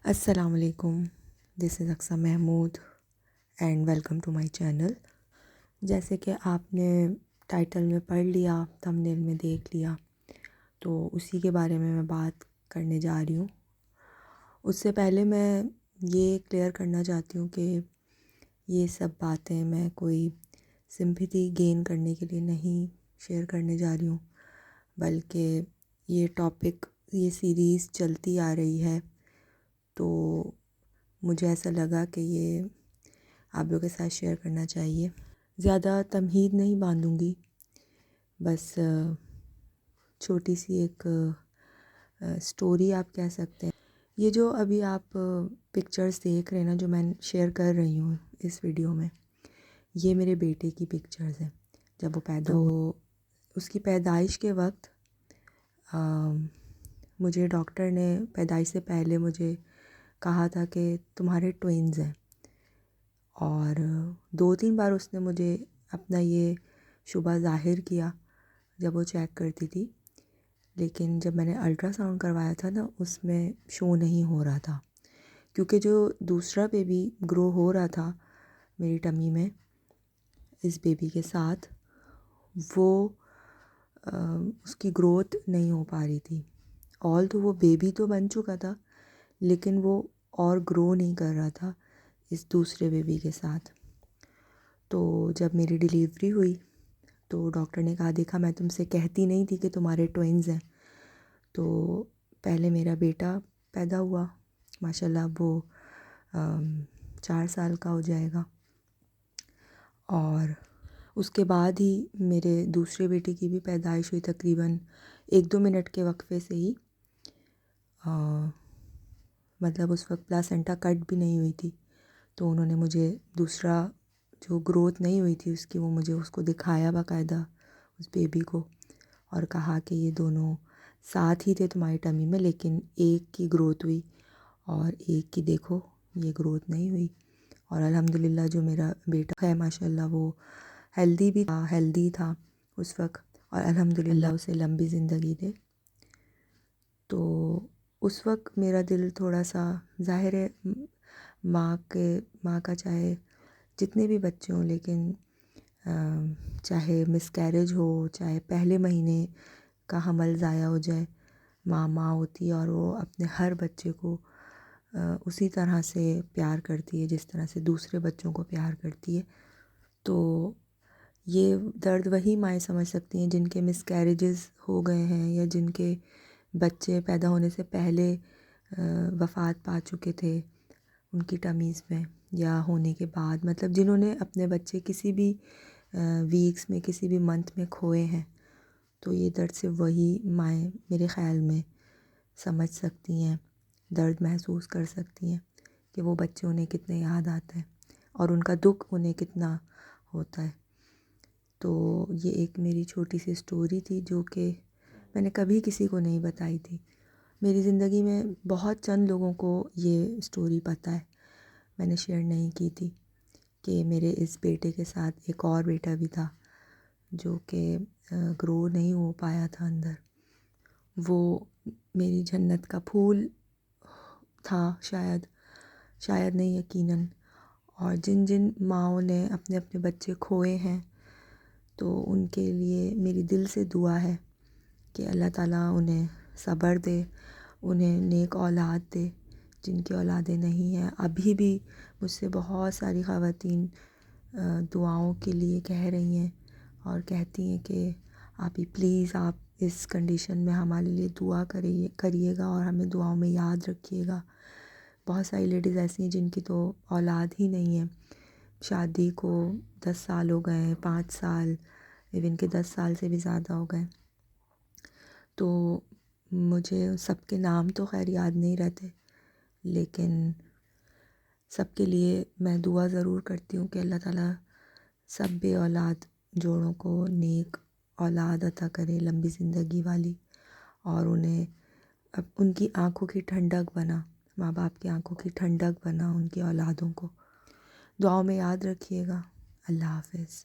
السلام علیکم، this is Aqsa Mahmood and welcome to my channel. جیسے کہ آپ نے ٹائٹل میں پڑھ لیا، تھمبنیل میں دیکھ لیا، تو اسی کے بارے میں بات کرنے جا رہی ہوں۔ اس سے پہلے میں یہ کلیئر کرنا چاہتی ہوں کہ یہ سب باتیں میں کوئی سمپتھی گین کرنے کے لیے نہیں شیئر کرنے جا رہی ہوں، بلکہ یہ ٹاپک، یہ سیریز چلتی آ رہی ہے، تو مجھے ایسا لگا کہ یہ آپ لوگوں کے ساتھ شیئر کرنا چاہیے۔ زیادہ تمہید نہیں باندھوں گی، بس چھوٹی سی ایک سٹوری آپ کہہ سکتے ہیں۔ یہ جو ابھی آپ پکچرز دیکھ رہے ہیں نا، جو میں شیئر کر رہی ہوں اس ویڈیو میں، یہ میرے بیٹے کی پکچرز ہیں جب وہ پیدا ہو۔ اس کی پیدائش کے وقت مجھے ڈاکٹر نے پیدائش سے پہلے مجھے کہا تھا کہ تمہارے ٹوئنز ہیں، اور 2-3 بار اس نے مجھے اپنا یہ شبہ ظاہر کیا جب وہ چیک کرتی تھی، لیکن جب میں نے الٹرا ساؤنڈ کروایا تھا نا، اس میں شو نہیں ہو رہا تھا، کیونکہ جو دوسرا بیبی گرو ہو رہا تھا میری ٹمی میں اس بیبی کے ساتھ، وہ اس کی گروتھ نہیں ہو پا رہی تھی۔ تو وہ بیبی تو بن چکا تھا، لیکن وہ اور گرو نہیں کر رہا تھا اس دوسرے بیبی کے ساتھ۔ تو جب میری ڈیلیوری ہوئی تو ڈاکٹر نے کہا، دیکھا میں تم سے کہتی نہیں تھی کہ تمہارے ٹوئنز ہیں۔ تو پہلے میرا بیٹا پیدا ہوا، ماشاءاللہ وہ 4 سال کا ہو جائے گا، اور اس کے بعد ہی میرے دوسرے بیٹے کی بھی پیدائش ہوئی، تقریباً 1-2 منٹ کے وقفے سے ہی۔ مطلب اس وقت پلاسنٹا کٹ بھی نہیں ہوئی تھی، تو انہوں نے مجھے دوسرا جو گروتھ نہیں ہوئی تھی اس کی، وہ مجھے اس کو دکھایا باقاعدہ اس بیبی کو، اور کہا کہ یہ دونوں ساتھ ہی تھے تمہاری ٹمی میں، لیکن ایک کی گروتھ ہوئی اور ایک کی دیکھو یہ گروتھ نہیں ہوئی۔ اور الحمدللہ جو میرا بیٹا ہے ماشاءاللہ وہ ہیلدی تھا اس وقت، اور الحمدللہ اسے لمبی زندگی دے۔ تو اس وقت میرا دل تھوڑا سا، ظاہر ہے ماں کا چاہے جتنے بھی بچے ہوں، لیکن چاہے مس کیریج ہو، چاہے پہلے مہینے کا حمل ضائع ہو جائے، ماں ہوتی ہے، اور وہ اپنے ہر بچے کو اسی طرح سے پیار کرتی ہے جس طرح سے دوسرے بچوں کو پیار کرتی ہے۔ تو یہ درد وہی مائیں سمجھ سکتی ہیں جن کے مس کیریجز ہو گئے ہیں، یا جن کے بچے پیدا ہونے سے پہلے وفات پا چکے تھے ان کی ٹمیز میں، یا ہونے کے بعد، مطلب جنہوں نے اپنے بچے کسی بھی ویکس میں، کسی بھی منتھ میں کھوئے ہیں۔ تو یہ درد سے وہی مائیں میرے خیال میں سمجھ سکتی ہیں، درد محسوس کر سکتی ہیں کہ وہ بچے انہیں کتنے یاد آتے ہیں اور ان کا دکھ انہیں کتنا ہوتا ہے۔ تو یہ ایک میری چھوٹی سی سٹوری تھی جو کہ میں نے کبھی کسی کو نہیں بتائی تھی۔ میری زندگی میں بہت چند لوگوں کو یہ سٹوری پتہ ہے، میں نے شیئر نہیں کی تھی کہ میرے اس بیٹے کے ساتھ ایک اور بیٹا بھی تھا جو کہ گرو نہیں ہو پایا تھا اندر۔ وہ میری جنت کا پھول تھا، شاید نہیں، یقیناً۔ اور جن ماؤں نے اپنے بچے کھوئے ہیں، تو ان کے لیے میری دل سے دعا ہے کہ اللہ تعالیٰ انہیں صبر دے، انہیں نیک اولاد دے۔ جن کی اولادیں نہیں ہیں، ابھی بھی مجھ سے بہت ساری خواتین دعاؤں کے لیے کہہ رہی ہیں، اور کہتی ہیں کہ آپ ہی پلیز آپ اس کنڈیشن میں ہمارے لیے دعا کریے گا اور ہمیں دعاؤں میں یاد رکھیے گا۔ بہت ساری لیڈیز ایسی ہیں جن کی تو اولاد ہی نہیں ہے، شادی کو 10 سال ہو گئے ہیں، 5 سال، ایون کہ 10 سال سے بھی زیادہ ہو گئے۔ تو مجھے سب کے نام تو خیر یاد نہیں رہتے، لیکن سب کے لیے میں دعا ضرور کرتی ہوں کہ اللہ تعالیٰ سب بے اولاد جوڑوں کو نیک اولاد عطا کرے، لمبی زندگی والی، اور انہیں ان کی آنکھوں کی ٹھنڈک بنا، ماں باپ کی آنکھوں کی ٹھنڈک بنا ان کی اولادوں کو۔ دعاؤں میں یاد رکھیے گا۔ اللہ حافظ۔